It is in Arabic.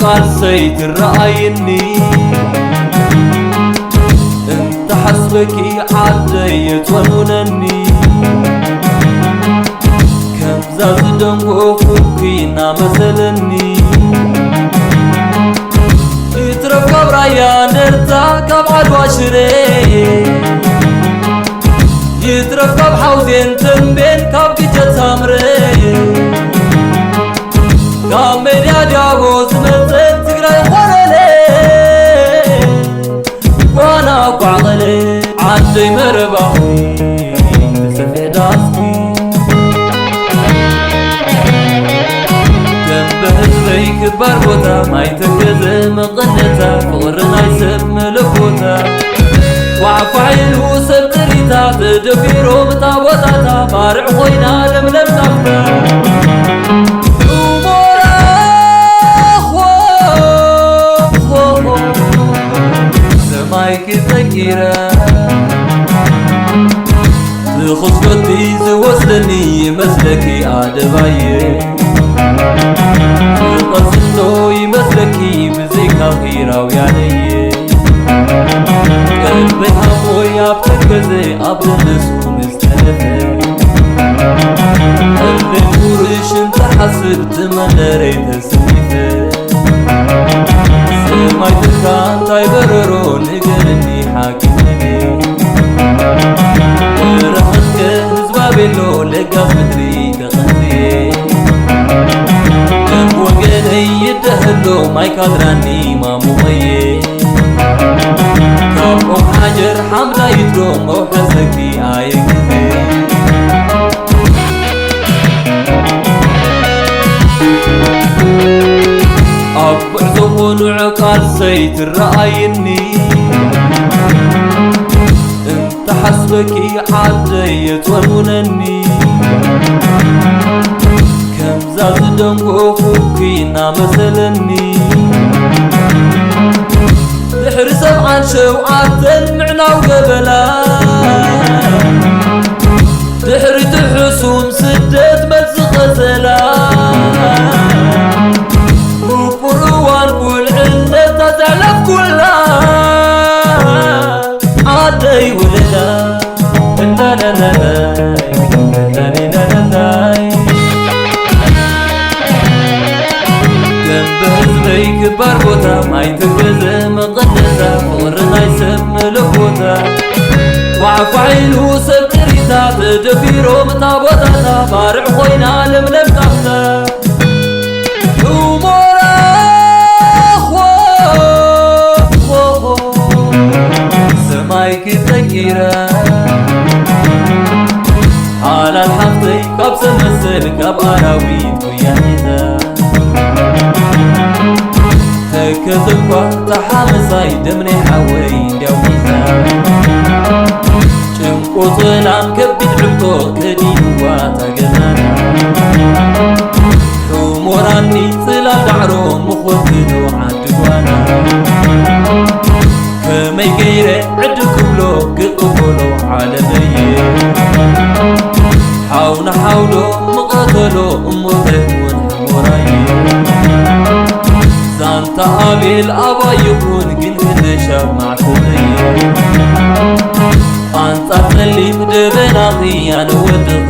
قال سيت الرأيني انت حسبك عدي تونونني كم زاد دمو فوكينا مثلني يترف قبرايا نرتا كبعد واشري يترف قب حوزين تنبين كب كجت سامري كم ميديا ديابوز مثل تقرأي خرلي وانا بعضلي عدي مربعي بسفي داسكي بهزبي كبار بوتا ما يتكز مقنتا فغرنا يسم لبوتا وعفعيل وسب قريتا تدفيرو مطابوتاتا بارع خوينا لملم نفتا سمايك تكيرا تخصبتي زوصلني مسلكي عدبايي قصدو يمسلكي بزيكا خيرا ويعني قلبي هموي ابتكزي ابو نسو مستلفي قلبي مورش انت حسب تمنري تسنيفي سماي تركان تايبررو نقرني حاكمني رحمتك هزبابي لو لقاف مدري كغني يدهلو ما يكادراني ما مومي كم حجر حملا يدروم او حزكي آيكي أكبر زبون عقال سيت الرأيني انت حسبكي عدي تونونني كم زاد دمو فوكينا مثلني تحرس عن شوعات المعنى وقبلا تحري تحسوم سدت ملس غزلا وفروان كل عنا تزعلف كلها عادي ولدا لا لا لا لا لا لا كبار بوتا ما يتكز مقدسة فغرنا يسم لبوتا وعفعيل وسب قريتا تدفيرو مطابوتاتا بارع خوينا لملم نفتا ومورا خو سمايك تكيرا على الحفظي كاب سمسل كاب أراويد ويانيدا كتبك تحامساي دمني حوي داويزا جنقو طلام كبد عبطو كديوا تاقنانا حموراني طلال دعرو مخوكدو عدقوانا كمي قيري عدو كبلو قطبولو عالمي حاونا حاولو مقاتلو اموتهون حموراي زانتا أبيل أبا يكون قل شاب معكومي أنت أقلي بدبنا غيان ودق